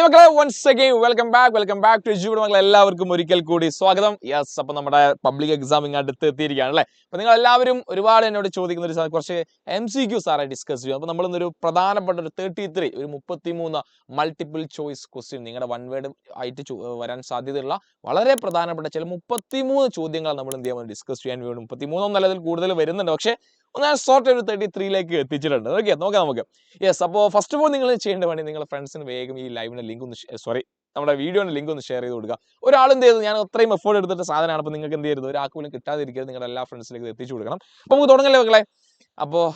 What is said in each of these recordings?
High മക്കളെ, once again welcome back to എജ്യൂഡ് മക്കളെ. എല്ലാവർക്കും ഒരിക്കൽ കൂടി സ്വാഗതം. യെസ്, അപ്പം നമ്മുടെ പബ്ലിക് എക്സാം ഇങ്ങ് അടുത്ത് എത്തിയിരിക്കുകയാണ് അല്ലേ. അപ്പം നിങ്ങൾ എല്ലാവരും ഒരുപാട് എന്നോട് ചോദിക്കുന്ന ഒരു കുറച്ച് MCQ സാറെ ഡിസ്കസ് ചെയ്യും. അപ്പോൾ നമ്മളിന്നൊരു പ്രധാനപ്പെട്ട ഒരു 33 മൾട്ടിപ്പിൾ ചോയ്സ് ക്വസ്റ്റ്യൻ നിങ്ങളുടെ വൺ വേർഡ് ആയിട്ട് വരാൻ സാധ്യതയുള്ള വളരെ പ്രധാനപ്പെട്ട ചില 33 ചോദ്യങ്ങൾ നമ്മൾ എന്ത് ചെയ്യാൻ ഡിസ്കസ് ചെയ്യാൻ വേണ്ടി 33 ഒന്നല്ലതിൽ കൂടുതൽ വരുന്നുണ്ട്. പക്ഷേ ഒന്ന് ഞാൻ സോർട്ട് ഒരു 33 എത്തിച്ചിട്ടുണ്ട്. ഓക്കെ, നോക്കാം നമുക്ക്. യെസ്, അപ്പോൾ ഫസ്റ്റ് ഓഫ് ഓൾ നിങ്ങൾ ചെയ്യേണ്ട വേണ്ടി നിങ്ങളുടെ ഫ്രണ്ട്സിന് വേഗം ഈ ലൈവിന്റെ ലിങ്ക് ഒന്ന് നമ്മുടെ വീഡിയോയുടെ ലിങ്ക് ഒന്ന് ഷെയർ ചെയ്ത് കൊടുക്കുക. ഒരാളെന്ത് ചെയ്തു, ഞാൻ അത്രയും എഫോർട്ട് എടുത്തിട്ട് സാധനമാണ്. അപ്പോൾ നിങ്ങൾക്ക് എന്ത് ചെയ്യരുത്, ഒരാൾക്ക് പോലും കിട്ടാതിരിക്കരുത്, നിങ്ങളുടെ എല്ലാ ഫ്രണ്ട്സിലേക്ക് എത്തിച്ചു കൊടുക്കണം. അപ്പോൾ നമുക്ക് തുടങ്ങല്ലേ മക്കളെ. അപ്പോൾ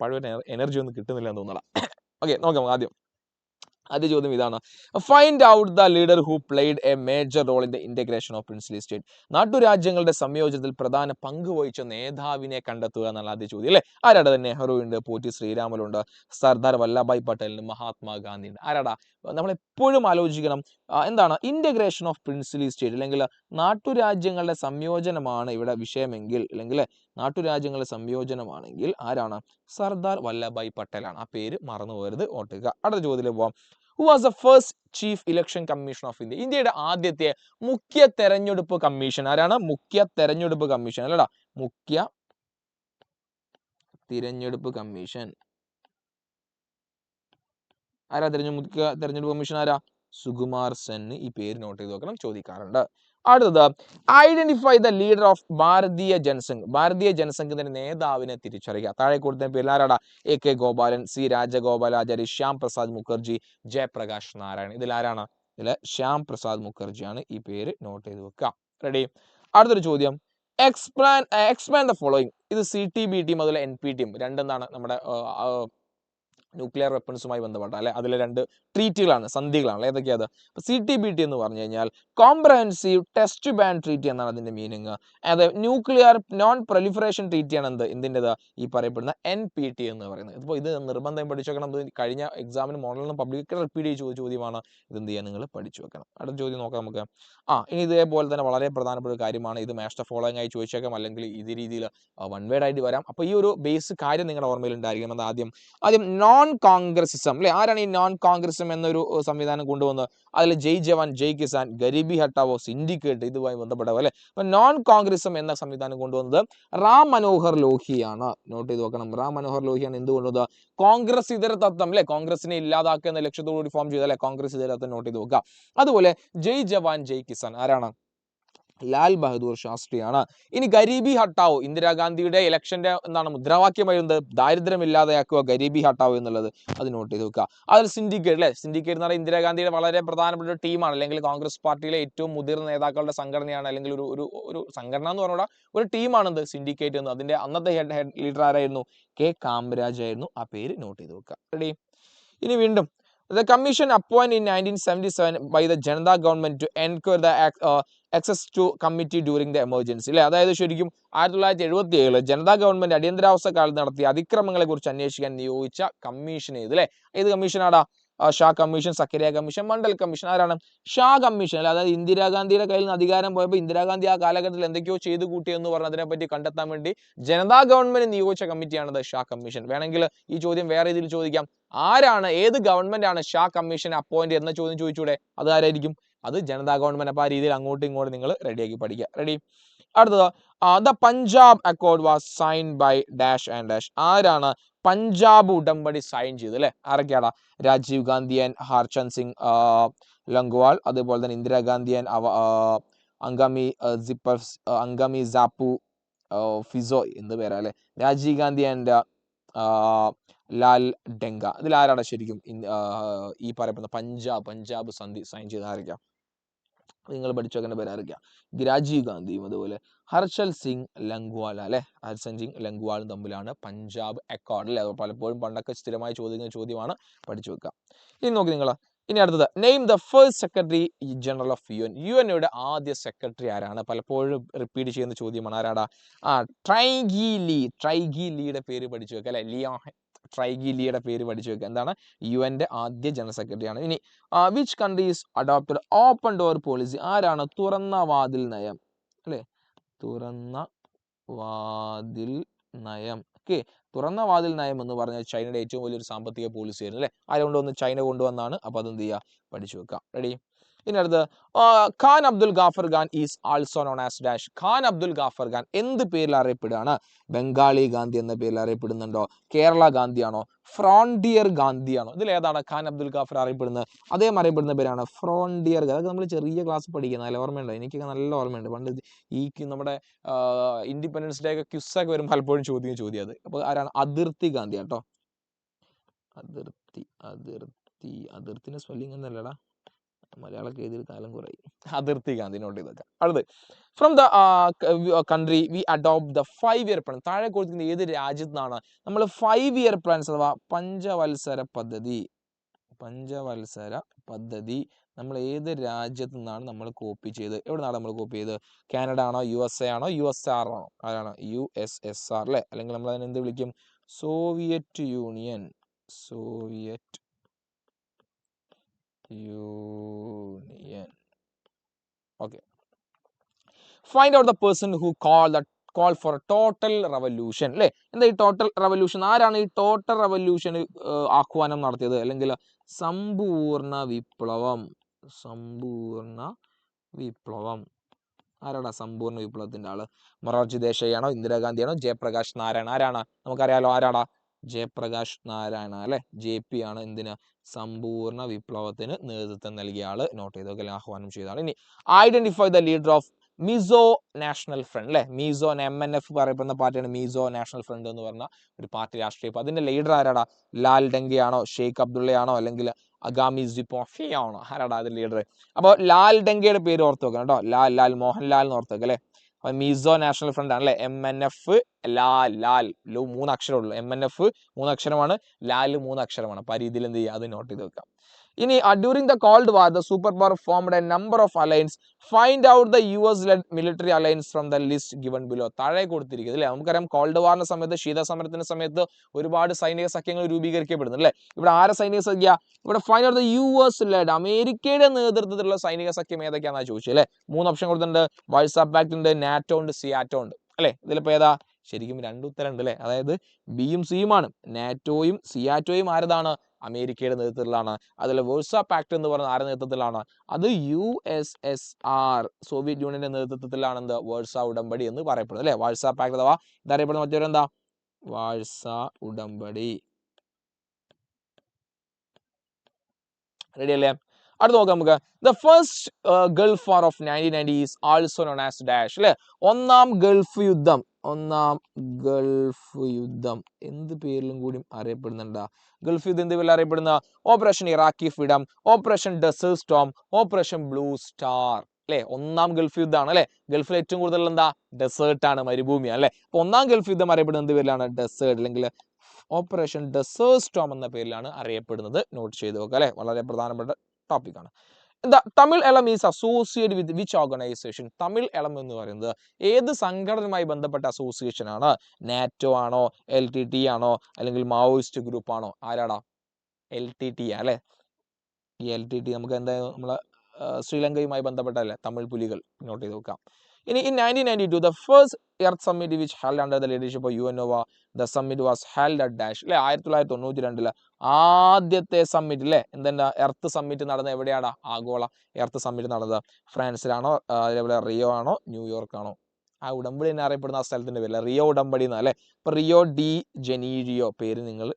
പഴയ എനർജി ഒന്നും കിട്ടുന്നില്ല എന്ന് തോന്നണം. ഓക്കെ, നോക്കാം ആദ്യം. ആദ്യ ചോദ്യം ഇതാണ്: find out the leader who played a major role in the integration of princely state. നാട്ടുരാജ്യങ്ങളുടെ സംയോജനത്തിൽ പ്രധാന പങ്ക് വഹിച്ച നേതാവിനെ കണ്ടെത്തുക എന്നുള്ള ആദ്യ ചോദ്യം അല്ലേ. ആരാടാ? നെഹ്റു ഉണ്ട്, പോറ്റി ശ്രീരാമുലുണ്ട്, സർദാർ വല്ലഭായ് പട്ടേലുണ്ട്, മഹാത്മാഗാന്ധി ഉണ്ട്. ആരാടാ? നമ്മളെപ്പോഴും ആലോചിക്കണം, എന്താണ് ഇന്റഗ്രേഷൻ ഓഫ് പ്രിൻസ്ലി സ്റ്റേറ്റ്, അല്ലെങ്കിൽ നാട്ടുരാജ്യങ്ങളുടെ സംയോജനമാണ് ഇവിടെ വിഷയമെങ്കിൽ, അല്ലെങ്കിൽ നാട്ടുരാജ്യങ്ങളുടെ സംയോജനമാണെങ്കിൽ ആരാണ്? സർദാർ വല്ലഭായ് പട്ടേലാണ്. ആ പേര് മറന്നു പോകരുത്, ഓർക്കുക. അടുത്ത ചോദ്യത്തിലേക്ക് പോവാം. Who was the first chief election commission of India? ഇന്ത്യയുടെ ആദ്യത്തെ മുഖ്യ തെരഞ്ഞെടുപ്പ് കമ്മീഷൻ ആരാണ്? മുഖ്യ തെരഞ്ഞെടുപ്പ് കമ്മീഷൻ അല്ലടാ, മുഖ്യ തിരഞ്ഞെടുപ്പ് കമ്മീഷൻ ആരാ? മുഖ്യ തെരഞ്ഞെടുപ്പ് കമ്മീഷൻ ആരാ? സുകുമാർ സെൻ. ഈ പേര് നോട്ട് ചെയ്ത് നോക്കണം, ചോദിക്കാറുണ്ട്. അടുത്തത്, ഐഡന്റിഫൈ ദ ലീഡർ ഓഫ് ഭാരതീയ ജനസംഘ്. ഭാരതീയ ജനസംഘത്തിന്റെ നേതാവിനെ തിരിച്ചറിയുക. താഴെ കൊടുത്ത പേര് ആരാടാ? AK Gopalan, C Rajagopalachari, Shyam Prasad Mukherjee, Jayaprakash Narayan. ഇതിൽ ആരാണ്? ഇതിൽ ശ്യാം പ്രസാദ് മുഖർജിയാണ്. ഈ പേര് നോട്ട് ചെയ്ത് വെക്കുക. റെഡി? അടുത്തൊരു ചോദ്യം, എക്സ്പാൻഡ് ദ ഫോളോയിങ്. ഇത് CTBT മുതൽ NPT രണ്ടെന്താണ് നമ്മുടെ ന്യൂക്ലിയർ വെപ്പൺസുമായി ബന്ധപ്പെട്ട അല്ലെ, അതിലെ രണ്ട് ട്രീറ്റികളാണ്, സന്ധികളാണ്. ഏതൊക്കെയാണ്? CTBT എന്ന് പറഞ്ഞു കഴിഞ്ഞാൽ കോംപ്രഹെൻസീവ് ടെസ്റ്റ് ബാൻ ട്രീറ്റി എന്നാണ് അതിന്റെ മീനിങ്. അത് ന്യൂക്ലിയർ നോൺ പ്രൊലിഫറേഷൻ ട്രീറ്റിയാണ് എന്തിൻ്റെത്? ഈ പറയപ്പെടുന്ന NPT എന്ന് പറയുന്നത്. ഇപ്പോൾ ഇത് നിർബന്ധം പഠിച്ചു വെക്കണം. കഴിഞ്ഞ എക്സാമിന് മോഡലിനും പബ്ലിക് റിപ്പീറ്റ് ചെയ്ത ചോദ്യമാണ്. ഇത് എന്ത് ചെയ്യാൻ നിങ്ങൾ പഠിച്ചു വെക്കണം. അടുത്ത ചോദ്യം നോക്കാം നമുക്ക്. ഇനി ഇതേപോലെ തന്നെ വളരെ പ്രധാനപ്പെട്ട ഒരു കാര്യമാണ്. ഇത് മാച്ച് ദ ഫോളോയിങ് ആയി ചോദിച്ചേക്കാം, അല്ലെങ്കിൽ ഇത് രീതിയിൽ വൺ വേർഡ് ആയിട്ട് വരാം. അപ്പോൾ ഈ ഒരു ബേസ് കാര്യം നിങ്ങളുടെ ഓർമ്മയിൽ ഉണ്ടായിരിക്കണം. അത് ആദ്യം നോൺ കോൺഗ്രസിസം അല്ലെ. ആരാണ് ഈ നോൺ കോൺഗ്രസിസം എന്നൊരു സംവിധാനം കൊണ്ടുവന്നത്? അതിൽ ജയ് ജവാൻ ജയ് കിസാൻ, ഗരീബി ഹട്ടാവോ, സിൻഡിക്കേറ്റ് ഇതുമായി ബന്ധപ്പെട്ടവ അല്ലെ. അപ്പൊ നോൺ കോൺഗ്രസിസം എന്ന സംവിധാനം കൊണ്ടുവന്നത് റാം മനോഹർ ലോഹിയാണ്. നോട്ട് ചെയ്ത് നോക്കണം, റാം മനോഹർ ലോഹിയാണ് എന്ത് കൊണ്ടുവന്നത്? കോൺഗ്രസ് ഇതര തത്വം അല്ലെ, കോൺഗ്രസിനെ ഇല്ലാതാക്കുക എന്ന ലക്ഷ്യത്തോടുകൂടി ഫോം ചെയ്ത അല്ലെ കോൺഗ്രസ് ഇതര തത്വം. നോട്ട് ചെയ്ത് നോക്കുക. അതുപോലെ ജയ് ജവാൻ ജയ് കിസാൻ ആരാണ്? ലാൽ ബഹദൂർ ശാസ്ത്രിയാണ്. ഇനി ഗരീബി ഹട്ടാവോ, ഇന്ദിരാഗാന്ധിയുടെ ഇലക്ഷന്റെ എന്താണ് മുദ്രാവാക്യമായിരുന്നത്? ദാരിദ്ര്യം ഇല്ലാതെയാക്കുക, ഗരീബി ഹട്ടാവോ എന്നുള്ളത്. അത് നോട്ട് ചെയ്ത് വെക്കുക. അതിൽ സിൻഡിക്കേറ്റ് അല്ലെ, സിൻഡിക്കേറ്റ് എന്ന് പറഞ്ഞാൽ ഇന്ദിരാഗാന്ധിയുടെ വളരെ പ്രധാനപ്പെട്ട ഒരു ടീമാണ്, അല്ലെങ്കിൽ കോൺഗ്രസ് പാർട്ടിയിലെ ഏറ്റവും മുതിർന്ന നേതാക്കളുടെ സംഘടനയാണ്, അല്ലെങ്കിൽ ഒരു സംഘടന എന്ന് പറഞ്ഞാൽ ഒരു ടീമാണെന്ത്? സിൻഡിക്കേറ്റ് എന്ന്. അതിന്റെ അന്നത്തെ ഹെഡ് ലീഡർ ആരായിരുന്നു? K കാമരാജ് ആയിരുന്നു. ആ പേര് നോട്ട് ചെയ്ത് വെക്കുക. റെഡി? ഇനി വീണ്ടും, the commission appointed in 1977 by the Janata government to enquire the access to committee during the emergency അല്ലെ. അതായത് ശരിക്കും 1977 ജനതാ ഗവൺമെന്റ് അടിയന്തരാവസ്ഥ കാലത്ത് നടത്തിയ അതിക്രമങ്ങളെ കുറിച്ച് അന്വേഷിക്കാൻ നിയോഗിച്ച കമ്മീഷൻ ഏത് അല്ലെ? ഏത് കമ്മീഷനാടാ? Shah commission, Zakaria commission, Mandal commission. ആരാണ്? ഷാ കമ്മീഷൻ അല്ലെ. അതായത് ഇന്ദിരാഗാന്ധിയുടെ കയ്യിൽ നിന്ന് അധികാരം പോയപ്പോൾ ഇന്ദിരാഗാന്ധി ആ കാലഘട്ടത്തിൽ എന്തൊക്കെയോ ചെയ്തു കൂട്ടി എന്ന് പറഞ്ഞതിനെ പറ്റി കണ്ടെത്താൻ വേണ്ടി ജനതാ ഗവൺമെന്റ് നിയോഗിച്ച കമ്മിറ്റിയാണത് ഷാ കമ്മീഷൻ. വേണമെങ്കിൽ ഈ ചോദ്യം വേറെ രീതിയിൽ ചോദിക്കാം, ആരാണ്, ഏത് ഗവൺമെന്റ് ആണ് ഷാ കമ്മീഷൻ അപ്പോയിന്റ് എന്ന ചോദ്യം ചോദിച്ചൂടെ? അത് ആരായിരിക്കും? അത് ജനതാ ഗവൺമെന്റ്. അപ്പൊ ആ രീതിയിൽ അങ്ങോട്ടും ഇങ്ങോട്ടും നിങ്ങൾ റെഡിയാക്കി പഠിക്കുക. റെഡി? അടുത്തത്, the Punjab Accord was signed by dash and dash. ആരാണ് പഞ്ചാബ് ഉടമ്പടി സൈൻ ചെയ്തത് അല്ലെ? ആരൊക്കെയാണ്? രാജീവ് ഗാന്ധി ആൻഡ് ഹർചന്ദ് സിംഗ് ലംഗ്വാൾ, അതുപോലെ തന്നെ ഇന്ദിരാഗാന്ധി ആൻഡ് അംഗമി സാപ്പു ഫിസോ എന്ത് പേരാ അല്ലെ? രാജീവ് ഗാന്ധി ആൻഡ് ലാൽ ഡെങ്ക. ഇതിൽ ആരാണ് ശരിക്കും ഈ പറയപ്പെടുന്ന പഞ്ചാബ് സന്ധി സൈൻ ചെയ്ത ആരൊക്കെയാ? നിങ്ങൾ പഠിച്ചു വെക്കേണ്ട പേര് ആരൊക്കെയാ? രാജീവ് ഗാന്ധിയും അതുപോലെ ഹർഷൽ സിംഗ് ലംഗ്വാൾ അല്ലെ. ഹർഷൽ സിംഗ് ലംഗ്വാളും തമ്മിലാണ് പഞ്ചാബ് അക്കോർഡ് അല്ലെ. പലപ്പോഴും പണ്ടൊക്കെ സ്ഥിരമായി ചോദിക്കുന്ന ചോദ്യമാണ്, പഠിച്ചു വെക്കുക. ഇനി നോക്കി നിങ്ങൾ. ഇനി അടുത്തത്, name the first secretary general of UN. UNയുടെ ആദ്യ സെക്രട്ടറി ആരാണ്? പലപ്പോഴും റിപ്പീറ്റ് ചെയ്യുന്ന ചോദ്യമാണ്. ആരാടാ? ട്രൈഗി ലീയുടെ പേര് പഠിച്ചു വെക്കുക അല്ലെ. ട്രൈഗി ലീയുടെ പേര് പഠിച്ചു വെക്കുക. എന്താണ്? UNന്റെ ആദ്യ ജനറൽ സെക്രട്ടറി ആണ്. ഇനി which countries adopted open door policy. ആരാണ്? തുറന്ന വാതിൽ നയം അല്ലെ. തുറന്ന വാതിൽ നയം. ഓക്കെ, തുറന്ന വാതിൽ നയം എന്ന് പറഞ്ഞാൽ ചൈനയുടെ ഏറ്റവും വലിയൊരു സാമ്പത്തിക പോളിസി ആയിരുന്നു അല്ലെ. ആരെ കൊണ്ടുവന്ന്? ചൈന കൊണ്ടുവന്നാണ്. അപ്പൊ അതെന്ത് ചെയ്യുക? പഠിച്ചു വെക്കാം. റെഡി? ഇനി അടുത്ത് Khan Abdul Ghaffar Khan is also known as dash. Khan Abdul Ghaffar Khan എന്ത് പേരിൽ അറിയപ്പെടുകയാണ്? ബംഗാളി ഗാന്ധി എന്ന പേരിൽ അറിയപ്പെടുന്നുണ്ടോ? കേരള ഗാന്ധിയാണോ? ഫ്രോണ്ടിയർ ഗാന്ധിയാണോ? ഇതിൽ ഏതാണ് ഖാൻ അബ്ദുൽ ഗാഫർ അറിയപ്പെടുന്നത്? അദ്ദേഹം അറിയപ്പെടുന്ന പേരാണ് ഫ്രോണ്ടിയർ. അതൊക്കെ നമ്മൾ ചെറിയ ക്ലാസ് പഠിക്കുന്ന നല്ല ഓർമ്മയുണ്ടോ? എനിക്കൊക്കെ നല്ല ഓർമ്മയുണ്ട്. പണ്ട് ഈ നമ്മുടെ ഇൻഡിപെൻഡൻസ് ഡേ ഒക്കെ ക്യുസ്സൊക്കെ വരുമ്പോൾ പലപ്പോഴും ചോദ്യം അത്. അപ്പോൾ ആരാണ്? അതിർത്തി ഗാന്ധി കേട്ടോ. അതിർത്തിന്റെ സ്പെല്ലിംഗ് എന്നല്ലടാ, മലയാളമൊക്കെ എഴുതിയ കാലം കുറേ. അതിർത്തി ഗാന്ധി നോട്ട് ചെയ്തൊക്കെ. അടുത്ത് from the country V adopt the 5-year plan. താഴെ കൊടുത്തിരിക്കുന്ന ഏത് രാജ്യത്തു നിന്നാണ് നമ്മൾ 5-year പ്ലാൻസ് അഥവാ പഞ്ചവത്സര പദ്ധതി നമ്മൾ ഏത് രാജ്യത്തു നിന്നാണ് നമ്മൾ കോപ്പി ചെയ്ത്? എവിടെ നിന്നാണ് നമ്മൾ കോപ്പി ചെയ്ത്? കാനഡ ആണോ? USA ആണോ? USSR ആണോ? ആരാണ്? USSR അല്ലേ? അല്ലെങ്കിൽ നമ്മൾ അതിനെ എന്ത് വിളിക്കും? Soviet Union. Okay. Find out the person who call for total revolution അല്ലേ? എന്താ ഈ ടോട്ടൽ റവല്യൂഷൻ? ആരാണ് ഈ ടോട്ടൽ റവല്യൂഷൻ ആഹ്വാനം നടത്തിയത്? അല്ലെങ്കിൽ സമ്പൂർണ്ണ വിപ്ലവം ആരാടാ സമ്പൂർണ്ണ വിപ്ലവത്തിന്റെ ആള്? മൊറാർജി ദേശായി ആണോ? ഇന്ദിരാഗാന്ധിയാണോ? ജയപ്രകാശ് നാരായണ? ആരാണ്? നമുക്കറിയാലോ ആരാടാ? ജയപ്രകാശ് നാരായണ അല്ലെ? JP ആണ് എന്തിന്? സമ്പൂർണ്ണ വിപ്ലവത്തിന് നേതൃത്വം നൽകിയ ആള്. നോട്ട് ചെയ്തോ, ആഹ്വാനം ചെയ്ത ആള്. ഇനി identify the leader of Mizo National Front അല്ലെ? മിസോ MNF പറയപ്പെടുന്ന പാർട്ടിയാണ് മിസോ നാഷണൽ ഫ്രണ്ട് എന്ന് പറഞ്ഞ ഒരു പാർട്ടി, രാഷ്ട്രീയ. അതിന്റെ ലീഡർ ആരാടാ? ലാൽ ഡെങ്കയാണോ? ഷെയ്ഖ് അബ്ദുള്ളയാണോ? അല്ലെങ്കിൽ അഗാമി സിപ്പോഫിയാണോ? ആരാടാ അതിന്റെ ലീഡർ? അപ്പോൾ ലാൽ ഡെങ്കയുടെ പേര് ഓർത്ത് വെക്കണം കേട്ടോ. ലാൽ മോഹൻലാൽ എന്ന് ഓർത്ത് വെക്കാം അല്ലെ? അപ്പൊ മിസോ നാഷണൽ ഫ്രണ്ട് ആണ് അല്ലെ? MNF ലാൽ 3 അക്ഷരമുള്ളൂ. MNF 3 അക്ഷരമാണ്, ലാൽ 3 അക്ഷരമാണ്. അപ്പൊ ആ രീതിയിൽ എന്ത് ചെയ്യുക? അത് നോട്ട് ചെയ്ത് വെക്കാം. ഇനി during the cold war the super power formed a number of alliance. Find out the US led military alliance from the list given below. താഴെ കൊടുത്തിരിക്കുന്നത് അല്ലെ? നമുക്കറിയാം കോൾഡ് വാറിന്റെ സമയത്ത്, ശീതസമരത്തിന്റെ സമയത്ത് ഒരുപാട് സൈനിക സഖ്യങ്ങൾ രൂപീകരിക്കപ്പെടുന്നു അല്ലെ? ഇവിടെ ആരെ സൈനിക സഖ്യ? ഇവിടെ find out the US led, അമേരിക്കയുടെ നേതൃത്വത്തിലുള്ള സൈനിക സഖ്യം ഏതൊക്കെയാണെന്നാണ് ചോദിച്ചത് അല്ലെ? 3 ഓപ്ഷൻ കൊടുത്തിട്ടുണ്ട്. വാഴ്സാ പാക്ട് ഉണ്ട്, നാറ്റോ ഉണ്ട്, സിയാറ്റോ ഉണ്ട് അല്ലെ? ഇതിലിപ്പോ ഏതാ? ശരിക്കും 2 ഉത്തരം ഉണ്ട് അല്ലെ? അതായത് ബിയും സിയും ആണ്. നാറ്റോയും സിയാറ്റോയും ആരതാണ്? അമേരിക്കയുടെ നേതൃത്വത്തിലാണ്. അതുപോലെ വേഴ്സാ പാക്ട് എന്ന് പറയുന്നത് ആരുടെ നേതൃത്വത്തിലാണ്? അത് USSR, സോവിയറ്റ് യൂണിയന്റെ നേതൃത്വത്തിലാണ് എന്ത്? വേഴ്സാ ഉടമ്പടി എന്ന് പറയപ്പെടുന്നത് അല്ലെ? വാഴ്സാ പാക്ട് അഥവാ ഇതറിയപ്പെടുന്ന മറ്റൊരെന്താ? വാഴ്സാ ഉടമ്പടി. റെഡി അല്ലേ? അടുത്ത് നോക്കാം നമുക്ക്. The first Gulf war of 1990 is also known as dash അല്ലെ? ഒന്നാം ഗൾഫ് യുദ്ധം എന്ത് പേരിലും കൂടി അറിയപ്പെടുന്നുണ്ട്? ഗൾഫ് യുദ്ധം എന്ത് പേരിൽ അറിയപ്പെടുന്ന? Operation Iraqi freedom, operation desert storm, operation blue star അല്ലെ? ഒന്നാം ഗൾഫ് യുദ്ധമാണ് അല്ലെ? ഗൾഫിൽ ഏറ്റവും കൂടുതൽ എന്താ? ഡെസേർട്ട് ആണ്, മരുഭൂമിയാണ് അല്ലെ? അപ്പൊ ഒന്നാം ഗൾഫ് യുദ്ധം അറിയപ്പെടുന്നത് എന്ത് പേരിലാണ്? ഡെസേർട്ട് അല്ലെങ്കിൽ ഓപ്പറേഷൻ ഡെസേർട്ട് സ്റ്റോം എന്ന പേരിലാണ് അറിയപ്പെടുന്നത്. നോട്ട് ചെയ്ത് നോക്കുക അല്ലെ? വളരെ പ്രധാനപ്പെട്ട ടോപ്പിക് ആണ്. എന്താ Tamil Eelam is associate with which organisation? Tamil Eelam എന്ന് പറയുന്നത് ഏത് സംഘടനയുമായി ബന്ധപ്പെട്ട അസോസിയേഷൻ ആണ്? നാറ്റോ ആണോ? LTT ആണോ? അല്ലെങ്കിൽ മാവോയിസ്റ്റ് ഗ്രൂപ്പ് ആണോ? ആരാടാ? LTT അല്ലെ? ഈ LTT നമുക്ക് എന്തായാലും നമ്മളെ ശ്രീലങ്കയുമായി ബന്ധപ്പെട്ടല്ലേ? തമിഴ് പുലികൾ. നോട്ട് ചെയ്ത് നോക്കാം. ഇനി in 1992 the first earth summit which held under the leadership of UNOVA, the summit was held at dash അല്ലെ? 1992 ആദ്യത്തെ സമ്മിറ്റ് അല്ലെ? എന്താ എർത്ത് സമ്മിറ്റ് നടന്നത് എവിടെയാണ്? ആഗോള എർത്ത് സമ്മിറ്റ് നടന്നത് ഫ്രാൻസിലാണോ? അതേപോലെ റിയോ ആണോ? ന്യൂയോർക്ക് ആണോ? ആ ഉടമ്പടി തന്നെ അറിയപ്പെടുന്ന ആ സ്ഥലത്തിന്റെ പേര് റിയോ ഉടമ്പടി എന്നാ അല്ലെ? അപ്പൊ റിയോ ഡി ജനീരിയോ പേര് നിങ്ങൾ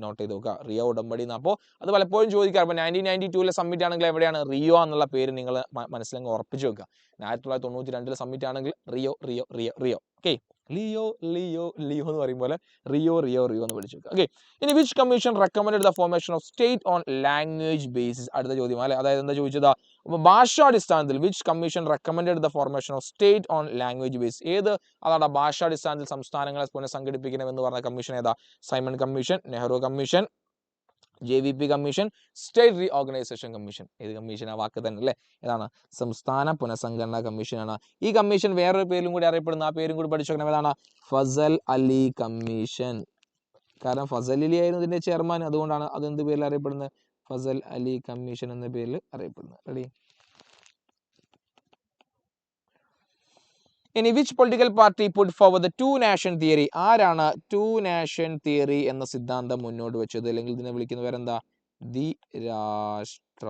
നോട്ട് ചെയ്ത് നോക്കുക. റിയോ ഉടമ്പടി എന്നാ. അപ്പോൾ അത് പലപ്പോഴും ചോദിക്കാം. അപ്പൊ 1992 സമ്മിറ്റ് ആണെങ്കിൽ എവിടെയാണ്? റിയോ എന്നുള്ള പേര് നിങ്ങൾ മനസ്സിലങ്ങ് ഉറപ്പിച്ചു വെക്കുക. 1992 സമ്മിറ്റ് ആണെങ്കിൽ Rio Rio Rio Rio okay? Leo Leo Leo എന്ന് പറയും പോലെ റിയോ റിയോ റിയോ എന്ന് പഠിച്ചു വെക്കുക. ഓക്കെ. ഇനി which commission recommended the formation of state on language basis? അടുത്ത ചോദ്യം അല്ലെ? അതായത് എന്താ ചോദിച്ചതാ? അപ്പൊ ഭാഷാടിസ്ഥാനത്തിൽ which commission recommended the formation of state on language base? ഏത് അതാണ് ഭാഷാടിസ്ഥാനത്തിൽ സംസ്ഥാനങ്ങളെ പുനഃസംഘടിപ്പിക്കണം എന്ന് പറഞ്ഞ കമ്മീഷൻ ഏതാ? Simon commission, Nehru commission, JVP commission, state reorganisation commission. ഏത് കമ്മീഷൻ? ആ വാക്ക് തന്നെ അല്ലെ? ഏതാണ്? സംസ്ഥാന പുനഃസംഘടനാ കമ്മീഷനാണ്. ഈ കമ്മീഷൻ വേറൊരു പേരും കൂടി അറിയപ്പെടുന്ന, ആ പേരും കൂടി പഠിച്ചു നോക്കണം. ഏതാണ്? ഫസൽ അലി കമ്മീഷൻ. കാരണം ഫസൽ അലി ആയിരുന്നു ഇതിന്റെ ചെയർമാൻ, അതുകൊണ്ടാണ് അതെന്ത് പേരിൽ അറിയപ്പെടുന്നത്? ഫസൽ അലി കമ്മീഷൻ എന്ന പേരിൽ അറിയപ്പെടുന്നത്. റെഡി? ഇനി which political party put forward the 2 nation theory? ആരാണ് 2 nation തിയറി എന്ന സിദ്ധാന്തം മുന്നോട്ട് വെച്ചത്? അല്ലെങ്കിൽ ഇതിനെ വിളിക്കുന്ന പേരെന്താ? ദ്വിരാഷ്ട്ര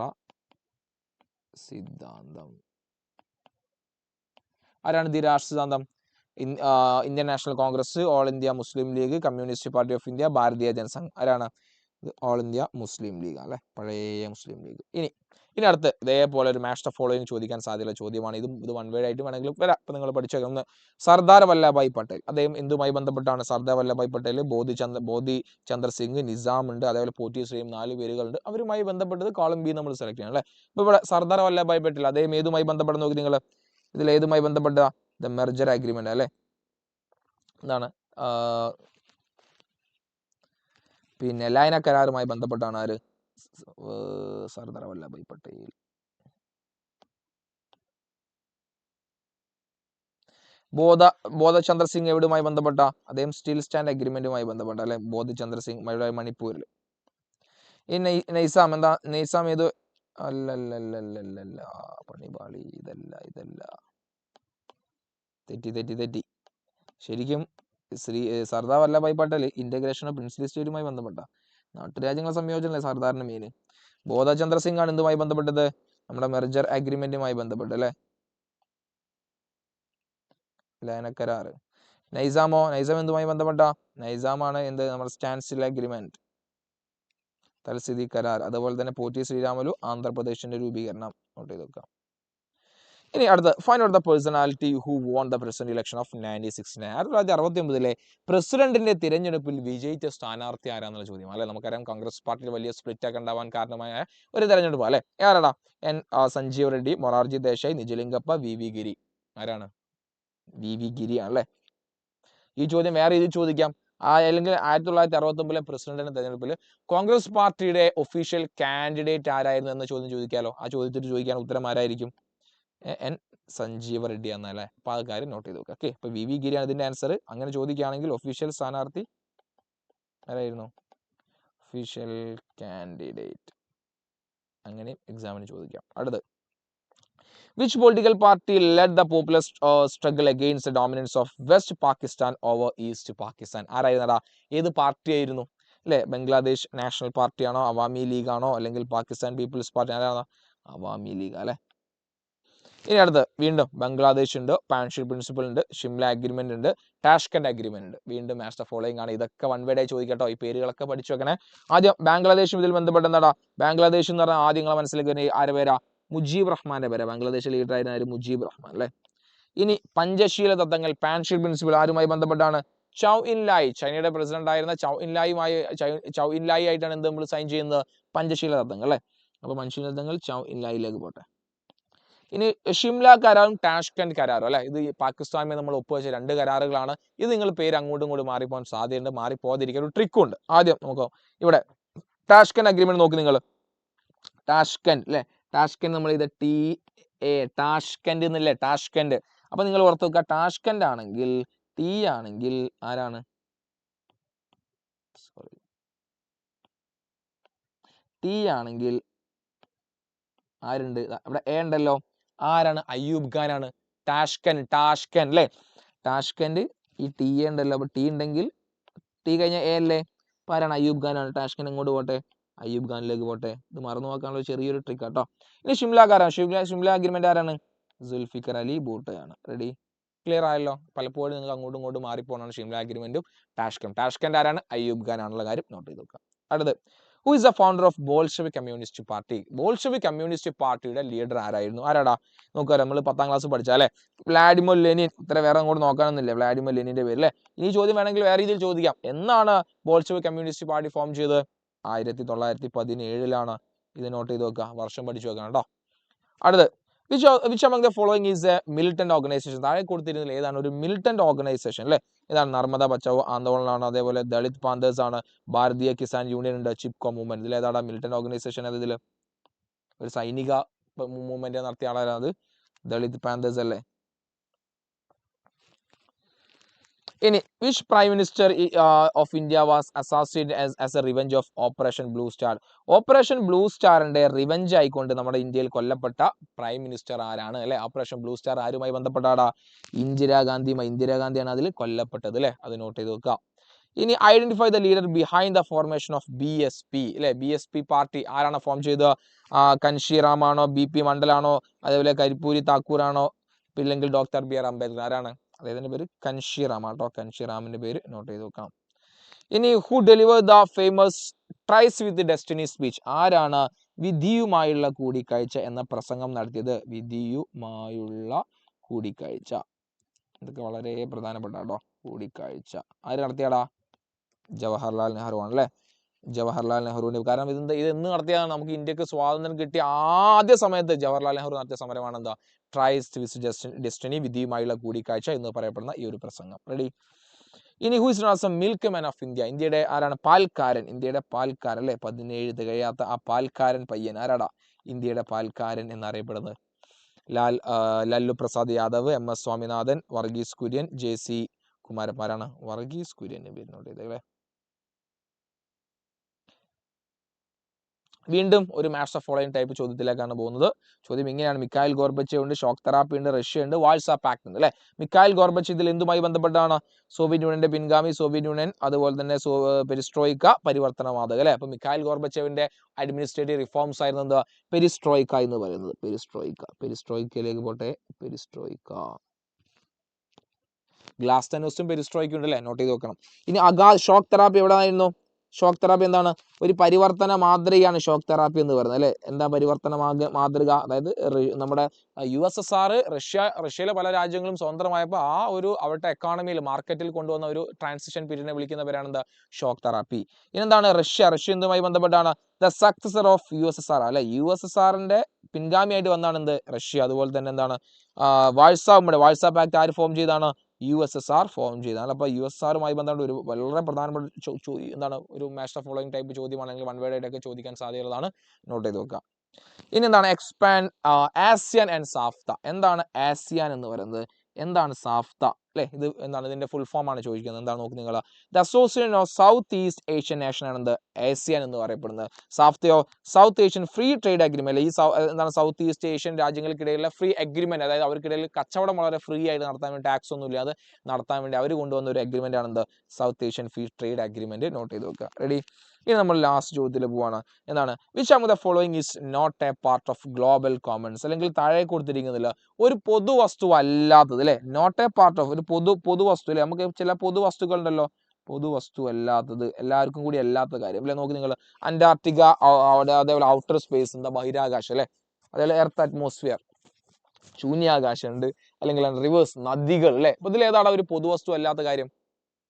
സിദ്ധാന്തം. ആരാണ് ധീരാഷ്ട്ര സിദ്ധാന്തം? Indian national Congress, all India Muslim league, communist party of India, ഭാരതീയ ജനസംഘ്. ആരാണ്? ഓൾ ഇന്ത്യ മുസ്ലിം ലീഗ് അല്ലെ, പഴയ മുസ്ലിം ലീഗ്. ഇനി അടുത്ത് ഇതേപോലെ ഒരു മാച്ച് ഓഫ് ഫോളോയിങ് ചോദിക്കാൻ സാധ്യതയുള്ള ചോദ്യമാണ്. ഇത് വൺ വേർഡ് ആയിട്ട് വേണമെങ്കിൽ വരാം. അപ്പൊ നിങ്ങൾ പഠിച്ചേക്കാം. ഒന്ന്, സർദാർ വല്ലഭായ് പട്ടേൽ. അദ്ദേഹം എന്തുമായി ബന്ധപ്പെട്ടാണ്? സർദാർ വല്ലഭായ് പട്ടേൽ, ബോധി ചന്ദർ സിംഗ്, നിസാം ഉണ്ട്, അതേപോലെ പോറ്റി ശ്രീം, 4 പേരുകളുണ്ട്. അവരുമായി ബന്ധപ്പെട്ടത് കോളം ബി നമ്മൾ സെലക്ട് ചെയ്യണം അല്ലെ. അപ്പൊ ഇവിടെ സർദാർ വല്ലഭായ് പട്ടേൽ അദ്ദേഹം ഏതുമായി ബന്ധപ്പെട്ട നോക്കി നിങ്ങൾ. ഇതിൽ ഏതുമായി ബന്ധപ്പെട്ട? ദ മെർജർ അഗ്രിമെന്റ് അല്ലെ. എന്താണ്? പിന്നെ ലയന കരാറുമായി ബന്ധപ്പെട്ടാണ് ആര്? സർദാർ വല്ലഭായ് പട്ടേൽ. ബോധചന്ദ്ര സിംഗ് എവിടുമായി ബന്ധപ്പെട്ട? അദ്ദേഹം സ്റ്റീൽ സ്റ്റാൻഡ് അഗ്രിമെന്റുമായി ബന്ധപ്പെട്ട അല്ലെ. ബോധചന്ദ്ര സിംഗ് മണിപ്പൂരിൽ. ഈ നൈസാം എന്താ? നൈസാം ഏത്? അല്ലല്ലല്ലല്ല, പണിപാളി. ഇതല്ല. തെറ്റി. ശരിക്കും Sardar Vallabhbhai Patel integration of princely സ്റ്റേറ്റുമായി ബന്ധപ്പെട്ട നാട്ടുരാജ്യങ്ങളുടെ സംയോജനല്ലേ സർദാറിന്റെ മെയിൻ. ബോധചന്ദ്ര സിംഗ് ആണ് എന്തുമായി ബന്ധപ്പെട്ടത്? നമ്മുടെ മെർജർ അഗ്രിമെന്റുമായി ബന്ധപ്പെട്ട് അല്ലെ, ലയന കരാർ. നൈസാം എന്തുമായി ബന്ധപ്പെട്ട? നൈസാമാണ് എന്ത്? നമ്മുടെ സ്റ്റാൻഡ് സ്റ്റിൽ അഗ്രിമെന്റ്, തൽസ്ഥിതി കരാർ. അതുപോലെ തന്നെ പോറ്റി ശ്രീരാമലു, ആന്ധ്രാപ്രദേശിന്റെ രൂപീകരണം. നോട്ട് ചെയ്ത് വെക്കാം. ഇനി അടുത്ത, find out the personality who won the president election of 1969. 1969 പ്രസിഡന്റിന്റെ തിരഞ്ഞെടുപ്പിൽ വിജയിച്ച സ്ഥാനാർത്ഥി ആരാന്നുള്ള ചോദ്യം അല്ലെ. നമുക്കറിയാം കോൺഗ്രസ് പാർട്ടിയിൽ വലിയ സ്പ്ലിറ്റ് ഒക്കെ ഉണ്ടാവാൻ കാരണമായ ഒരു തെരഞ്ഞെടുപ്പ് അല്ലെ. ആരാടാ? സഞ്ജീവ് റെഡ്ഡി, മൊറാർജി ദേശായി, നിജലിംഗപ്പ, വി ഗിരി. ആരാണ്? വി ഗിരി ആണല്ലേ. ഈ ചോദ്യം വേറെ രീതിയിൽ ചോദിക്കാം. അല്ലെങ്കിൽ 1969 പ്രസിഡന്റിന്റെ തെരഞ്ഞെടുപ്പിൽ കോൺഗ്രസ് പാർട്ടിയുടെ ഒഫീഷ്യൽ കാൻഡിഡേറ്റ് ആരായിരുന്നു എന്ന ചോദ്യം ചോദിക്കാലോ. ആ ചോദ്യത്തിന് ചോദിക്കാൻ ഉത്തരം ആരായിരിക്കും? സഞ്ജീവ റെഡ്ഡി എന്നല്ലേ. അപ്പൊ ആ കാര്യം നോട്ട് ചെയ്ത് നോക്കുക. ഓക്കെ, അപ്പൊ വി ഗിരിയാണ് ഇതിന്റെ ആൻസർ. അങ്ങനെ ചോദിക്കുകയാണെങ്കിൽ ഒഫീഷ്യൽ സ്ഥാനാർത്ഥി ആരായിരുന്നു? Official candidate. അങ്ങനെ എക്സാമിന് ചോദിക്കാം. അടുത്ത്, which political party led the popular struggle against the dominance of West Pakistan over East Pakistan? ആരായിരുന്നടാ? ഏത് പാർട്ടി ആയിരുന്നു അല്ലെ? ബംഗ്ലാദേശ് നാഷണൽ പാർട്ടിയാണോ, അവാമി ലീഗ് ആണോ, അല്ലെങ്കിൽ പാകിസ്ഥാൻ പീപ്പിൾസ് പാർട്ടി? ആരാണോ? അവാമി ലീഗ് അല്ലെ. ഇനി അടുത്ത് വീണ്ടും ബംഗ്ലാദേശ് ഉണ്ട്, പാൻഷിൽ പ്രിൻസിപ്പിൾ ഉണ്ട്, ഷിംല അഗ്രിമെന്റ് ഉണ്ട്, ടാഷ്കന്റ് അഗ്രിമെന്റ് ഉണ്ട്. വീണ്ടും മാച്ച് ദ ഫോളോയിങ് ആണ്. ഇതൊക്കെ വൺ വേർഡ് ആയി ചോദിക്കട്ടോ. ഈ പേരുകളൊക്കെ പഠിച്ചു വെക്കണേ. ആദ്യം ബാംഗ്ലാദേശും ഇതിൽ ബന്ധപ്പെട്ട എന്താടാ? ബാംഗ്ലാദേശ് എന്ന് പറഞ്ഞാൽ ആദ്യം നിങ്ങളെ മനസ്സിലേക്ക് വരുന്ന ആരുടെ പേരാ? മുജീബ് റഹ്മാന്റെ പേരാ. ബംഗ്ലാദേശ് ലീഡർ ആയിരുന്ന മുജീബ് റഹ്മാൻ അല്ലെ. ഇനി പഞ്ചശീല തത്വങ്ങൾ, പാൻഷിൽ പ്രിൻസിപ്പിൾ ആരുമായി ബന്ധപ്പെട്ടാണ്? ചൗ ഇൻ ലായ്, ചൈനയുടെ പ്രസിഡന്റ് ആയിരുന്ന ചൗ ഇൻ ലായി ആയിട്ടാണ് എന്ത് നമ്മൾ സൈൻ ചെയ്യുന്നത്? പഞ്ചശീല തത്വങ്ങൾ അല്ലെ. അപ്പൊ പഞ്ചശീല തത്വങ്ങൾ ചൗ ഇൻ ലായിലേക്ക് പോട്ടെ. ഇനി ഷിംല കരാറും ടാഷ്കന്റ് കരാറും അല്ലെ. ഇത് പാകിസ്ഥാനുമായി നമ്മൾ ഒപ്പുവെച്ച 2 കരാറുകളാണ്. ഇത് നിങ്ങൾ പേര് അങ്ങോട്ടും ഇങ്ങോട്ടും മാറിപ്പോകാൻ സാധ്യതയുണ്ട്. മാറിപ്പോകാതിരിക്കാൻ ഒരു ട്രിക്കും ഉണ്ട്. ആദ്യം നോക്കാം, ഇവിടെ ടാഷ്കന്റ് അഗ്രിമെന്റ് നോക്കി നിങ്ങൾ. ടാഷ്കന്റ് അല്ലെ. ടാഷ്കന്റ് നമ്മൾ ഇത് ടാഷ്കന്റ് എന്നല്ലേ, ടാഷ്കന്റ്. അപ്പൊ നിങ്ങൾ ഓർത്ത് വെക്കുക, ടാഷ്കന്റ് ആണെങ്കിൽ ടി ആണെങ്കിൽ ആരാണ്? ടി ആണെങ്കിൽ ആരുണ്ട്? ഇവിടെ എ ഉണ്ടല്ലോ. ആരാണ്? അയ്യൂബ് ഖാൻ ആണ്. ടാഷ്കന്റ് അല്ലെ. ടാഷ്കന്റ് ഈ ടി ഉണ്ടല്ലോ. അപ്പൊ ടി ഉണ്ടെങ്കിൽ ടി കഴിഞ്ഞ എ അല്ലേ. അപ്പൊ ആരാണ്? അയ്യൂബ് ഖാൻ ആണ്. ടാഷ്കന്റ് എങ്ങോട്ട് പോട്ടെ? അയ്യൂബ് ഖാനിലേക്ക് പോട്ടെ. ഇത് മറന്നു നോക്കാനുള്ള ചെറിയൊരു ട്രിക്ക് കേട്ടോ. ഇനി ഷിംല കരാർ, ഷിംല അഗ്രിമെന്റ് ആരാണ്? സുൽഫിക്കർ അലി ഭൂട്ടോയാണ്. റെഡി, ക്ലിയർ ആയല്ലോ. പലപ്പോഴും നിങ്ങൾക്ക് അങ്ങോട്ടും ഇങ്ങോട്ടും മാറിപ്പോണാണ് ഷിംല അഗ്രിമെന്റും ടാഷ്കന്റ് ആരാണ്? അയ്യൂബ് ഖാൻ ആണുള്ള കാര്യം നോട്ട് ചെയ്ത് നോക്കുക. അടുത്ത്, who is the founder of Bolshevik communist party? Bolshevik communist പാർട്ടിയുടെ ലീഡർ ആരായിരുന്നു? ആരാടാ? നോക്കുക, നമ്മൾ 10ാം ക്ലാസ് പഠിച്ചാലേ, വ്ളാഡിമിർ ലെനിൻ. ഇത്ര വേറെ അങ്ങോട്ട് നോക്കാനൊന്നുമില്ല. വ്ളാഡിമിർ ലെനിന്റെ പേര് അല്ലെ. ഈ ചോദ്യം വേണമെങ്കിൽ വേറെ രീതിയിൽ ചോദിക്കാം. എന്നാണ് ബോൾഷെവിക് കമ്മ്യൂണിസ്റ്റ് പാർട്ടി ഫോം ചെയ്തത്? 1917 ഇത് നോട്ട് ചെയ്ത് വെക്കുക. വർഷം പഠിച്ചു വെക്കണം കേട്ടോ. അടുത്ത്, which among the following is a militant organization? താഴെ കൊടുത്തിരുന്നതിൽ ഏതാണ് ഒരു മിലിറ്റന്റ് ഓർഗനൈസേഷൻ അല്ലെ? ഇതാണ് നർമ്മദ ബച്ചാവോ ആന്തോളനാണ്, അതേപോലെ ദളിത് പാന്തേഴ്സ് ആണ്, ഭാരതീയ കിസാൻ യൂണിയൻ ഉണ്ട്, ചിപ്കോ മൂവ്മെന്റ്. ഇതിൽ ഏതാണ് മിലിറ്റന്റ് ഓർഗനൈസേഷൻ? ഇതിൽ ഒരു സൈനിക മൂവ്മെന്റ് നടത്തിയ ആളാണ് അത് ദളിത് പാന്തേഴ്സ് അല്ലേ. ഇനി which prime minister of India was assassinated as a revenge of Operation blue Star? Operation Blue സ്റ്റാറിന്റെ റിവെഞ്ച് ആയിക്കൊണ്ട് നമ്മുടെ ഇന്ത്യയിൽ കൊല്ലപ്പെട്ട പ്രൈം മിനിസ്റ്റർ ആരാണ് അല്ലെ? ഓപ്പറേഷൻ ബ്ലൂ സ്റ്റാർ ആരുമായി ബന്ധപ്പെട്ടാടാ? ഇന്ദിരാഗാന്ധിയാണ് അതിൽ കൊല്ലപ്പെട്ടത് അല്ലെ. അത് നോട്ട് ചെയ്ത് വെക്കുക. ഇനി identify the leader behind the formation of BSP അല്ലെ. BSP പാർട്ടി ആരാണ് ഫോം ചെയ്തത്? കൻഷിറാമാണോ, BP മണ്ഡലാണോ, അതേപോലെ കരിപ്പൂരി താക്കൂറാണോ, ഇല്ലെങ്കിൽ ഡോക്ടർ BR അംബേദ്കർ? ആരാണ്? അദ്ദേഹത്തിന്റെ പേര് കൻഷിറാം ആട്ടോ. കൻഷിറാമിന്റെ പേര് നോട്ട് ചെയ്ത് വെക്കാം. ഇനി who deliver the famous tryst with destiny speech? ആരാണ് വിധിയുമായുള്ള കൂടിക്കാഴ്ച എന്ന പ്രസംഗം നടത്തിയത്? വിധിയുമായുള്ള കൂടിക്കാഴ്ച, ഇതൊക്കെ വളരെ പ്രധാനപ്പെട്ട കേട്ടോ. കൂടിക്കാഴ്ച ആര് നടത്തിയാടാ? ജവഹർലാൽ നെഹ്റു ആണ് അല്ലേ. ജവഹർലാൽ നെഹ്റുവിന്റെ, കാരണം ഇത് എന്ന് നടത്തിയതാണ്? നമുക്ക് ഇന്ത്യക്ക് സ്വാതന്ത്ര്യം കിട്ടിയ ആദ്യ സമയത്ത് ജവഹർലാൽ നെഹ്റു നടത്തിയ സമരമാണ് എന്താ? ട്രൈസ് വിത്ത് ഡെസ്റ്റിനി, വിധിയുമായുള്ള കൂടിക്കാഴ്ച എന്ന് പറയപ്പെടുന്ന ഈ ഒരു പ്രസംഗം. റെഡി. ഇനി who is known as A milk man of India? ഇന്ത്യയുടെ ആരാണ്? പാൽക്കാരൻ. ഇന്ത്യയുടെ പാൽക്കാരൻ അല്ലെ. 17 തികയാത്ത ആ പാൽക്കാരൻ പയ്യൻ ആരാടാ? ഇന്ത്യയുടെ പാൽക്കാരൻ എന്നറിയപ്പെടുന്നത്. Lallu Prasad Yadav, MS Swaminathan, Varghese Kurian, JC കുമാരന്മാരാണ്. വർഗീസ് കുര്യന്റെ പേര് നോട്ട് ചെയ്തേ. വീണ്ടും ഒരു മാച്ച് ഓഫ് ഫോളോയിങ് ടൈപ്പ് ചോദ്യത്തിലേക്കാണ് പോകുന്നത്. ചോദ്യം ഇങ്ങനെയാണ്: മിഖായിൽ ഗോർബച്ചേവ് ഉണ്ട്, ഷോക്ക് തെറാപ്പി ഉണ്ട്, റഷ്യ ഉണ്ട്, വാൾസാ പാക്ട് ഉണ്ട് അല്ലെ. മിഖായിൽ ഗോർബച്ചേവ് ഇതിൽ എന്തുമായി ബന്ധപ്പെട്ടാണ്? സോവിയറ്റ് യൂണിയന്റെ പിൻഗാമി, സോവിയറ്റ് യൂണിയൻ, അതുപോലെ തന്നെ പെരിസ്ട്രോയിക്ക, പരിവർത്തനവാദക അല്ലെ. അപ്പൊ മിഖായിൽ ഗോർബച്ചേവിന്റെ അഡ്മിനിസ്ട്രേറ്റീവ് റിഫോംസ് ആയിരുന്നു എന്താ? പെരിസ്ട്രോയിക്ക എന്ന് പറയുന്നത്. പെരിസ്ട്രോയിക്കയിലേക്ക് പോട്ടെ. പെരിസ്ട്രോയിക്ക, ഗ്ലാസ്തനോസും പെരിസ്ട്രോയിക്കും ഉണ്ട് അല്ലെ. നോട്ട് ചെയ്ത് വെക്കണം. ഇനി ഷോക്ക് തെറാപ്പി എവിടെ ആയിരുന്നു? ഷോക്ക് തെറാപ്പി എന്താണ്? ഒരു പരിവർത്തന മാതൃകയാണ് ഷോക്ക് തെറാപ്പി എന്ന് പറയുന്നത് അല്ലെ. എന്താ പരിവർത്തന മാതൃക? അതായത് നമ്മുടെ USSR, റഷ്യയിലെ പല രാജ്യങ്ങളും സ്വതന്ത്രമായപ്പോൾ ആ ഒരു അവരുടെ എക്കോണമിയിൽ, മാർക്കറ്റിൽ കൊണ്ടുവന്ന ഒരു ട്രാൻസിഷൻ പീരീഡിനെ വിളിക്കുന്ന പേരാണ് എന്താ? Shock therapy. ഇനെന്താണ്? റഷ്യ എന്തുമായി ബന്ധപ്പെട്ടാണ്? ദ സക്സസർ ഓഫ് USSR അല്ലെ. USSRന്റെ പിൻഗാമിയായിട്ട് വന്നാണ് എന്ത്? റഷ്യ. അതുപോലെ തന്നെ എന്താണ്? വാൾസാ പാക്ട് ആര് ഫോം ചെയ്താണ്? USSR ഫോം ചെയ്താണ്. അപ്പോൾ USSRുമായി ബന്ധപ്പെട്ട ഒരു വളരെ പ്രധാനപ്പെട്ട എന്താണ്? ഒരു മാച്ച് ഓഫ് ഫോളോയിങ് ടൈപ്പ് ചോദ്യമാണെങ്കിൽ വൺ വേർഡ് ആയിട്ടൊക്കെ ചോദിക്കാൻ സാധ്യതയുള്ളതാണ്. നോട്ട് ചെയ്ത് വെക്കുക. ഇനി എന്താണ്? Expand ASEAN and SAFTA. എന്താണ് ആസിയാൻ എന്ന് പറയുന്നത്? എന്താണ് സാഫ്ത അല്ലെ? ഇത് എന്താണ്? ഇതിന്റെ ഫുൾ ഫോം ആണ് ചോദിക്കുന്നത്. എന്താണ് നോക്ക് നിങ്ങൾ. The Association of South East Asian Nation ആണ് എന്ത്? ആസിയാൻ എന്ന് പറയപ്പെടുന്നത്. സാഫ്തയോ? South Asian free trade Agreement. ഈ എന്താണ്? സൗത്ത് ഈസ്റ്റ് ഏഷ്യൻ രാജ്യങ്ങൾക്കിടയിലുള്ള ഫ്രീ അഗ്രിമെന്റ്, അതായത് അവർക്കിടയിൽ കച്ചവടം വളരെ ഫ്രീ ആയിട്ട് നടത്താൻ വേണ്ടി, ടാക്സ് ഒന്നും ഇല്ലാതെ നടത്താൻ വേണ്ടി അവർ കൊണ്ടുവന്ന ഒരു അഗ്രിമെന്റ് ആണ് എന്ത്? South Asian free trade agreement. Note ചെയ്ത് വെക്കുക. റെഡി. ഇനി നമ്മൾ ലാസ്റ്റ് ചോദ്യത്തിൽ പോവാണ്. എന്താണ്? Which among the following is not a part of global commons? അല്ലെങ്കിൽ താഴെ കൊടുത്തിരിക്കുന്നില്ല ഒരു പൊതുവസ്തു അല്ലാത്തത് അല്ലെ. നോട്ട് എ പാർട്ട് ഓഫ്, ഒരു പൊതുവസ്തു അല്ലെ. നമുക്ക് ചില പൊതുവസ്തുക്കൾ ഉണ്ടല്ലോ. പൊതുവസ്തു അല്ലാത്തത്, എല്ലാവർക്കും കൂടി അല്ലാത്ത കാര്യം അല്ലെ. നോക്ക് നിങ്ങൾ. അന്റാർട്ടിക്ക, അതേപോലെ ഔട്ടർ സ്പേസ്, എന്താ? ബഹിരാകാശം അല്ലെ. അതേപോലെ എർത്ത് അറ്റ്മോസ്ഫിയർ, ശൂന്യാകാശം ഉണ്ട്, അല്ലെങ്കിൽ റിവേഴ്സ്, നദികൾ അല്ലെ. അപ്പൊ ഇതിൽ ഏതാണ് ഒരു പൊതുവസ്തു അല്ലാത്ത കാര്യം?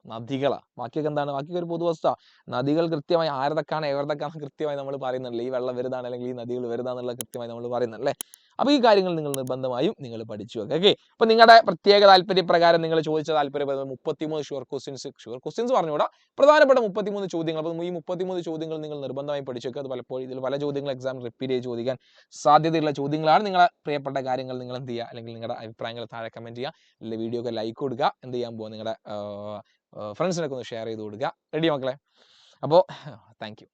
നദികളാ. ബാക്കിയൊക്കെ എന്താണ്? ബാക്കിയൊക്കെ ഒരു പൊതുവസ്തു. നദികൾ കൃത്യമായി ആരതൊക്കെയാണ് എവരതൊക്കെയാണ് കൃത്യമായി നമ്മൾ പറയുന്നുണ്ടല്ലോ. ഈ വെള്ളം വരുന്നതാണ് അല്ലെങ്കിൽ ഈ നദികൾ വരുന്നതാന്നുള്ള കൃത്യമായി നമ്മൾ പറയുന്നുണ്ടല്ലേ. അപ്പൊ ഈ കാര്യങ്ങൾ നിങ്ങൾ നിർബന്ധമായും നിങ്ങൾ പഠിച്ചു വെക്കുക. ഓക്കെ. അപ്പൊ നിങ്ങളുടെ പ്രത്യേക താല്പര്യപ്രകാരം നിങ്ങൾ ചോദിച്ച താല്പര്യപ്രകാരം 33 ഷുവർ ക്വസ്റ്റ്യൻസ് പറഞ്ഞുകൂടാ, പ്രധാനപ്പെട്ട 33 ചോദ്യങ്ങൾ. അപ്പൊ ഈ 33 ചോദ്യങ്ങൾ നിങ്ങൾ നിർബന്ധമായും പഠിച്ചു വെക്കുക. അത് പലപ്പോഴും ഇതിൽ പല ചോദ്യങ്ങൾ എക്സാം റിപ്പീറ്റ് ചെയ്ത് ചോദിക്കാൻ സാധ്യതയുള്ള ചോദ്യങ്ങളാണ്. നിങ്ങളെ പ്രിയപ്പെട്ട കാര്യങ്ങൾ നിങ്ങൾ എന്ത് ചെയ്യുക, അല്ലെങ്കിൽ നിങ്ങളുടെ അഭിപ്രായങ്ങൾ താഴെ കമന്റ് ചെയ്യുക, അല്ലെങ്കിൽ വീഡിയോക്ക് ലൈക്ക് കൊടുക്കുക. എന്ത് ചെയ്യാൻ പോകുക? നിങ്ങളുടെ ഫ്രണ്ട്സിനൊക്കെ ഒന്ന് ഷെയർ ചെയ്ത് കൊടുക്കുക. റെഡി മക്കളെ? അപ്പോൾ താങ്ക് യു.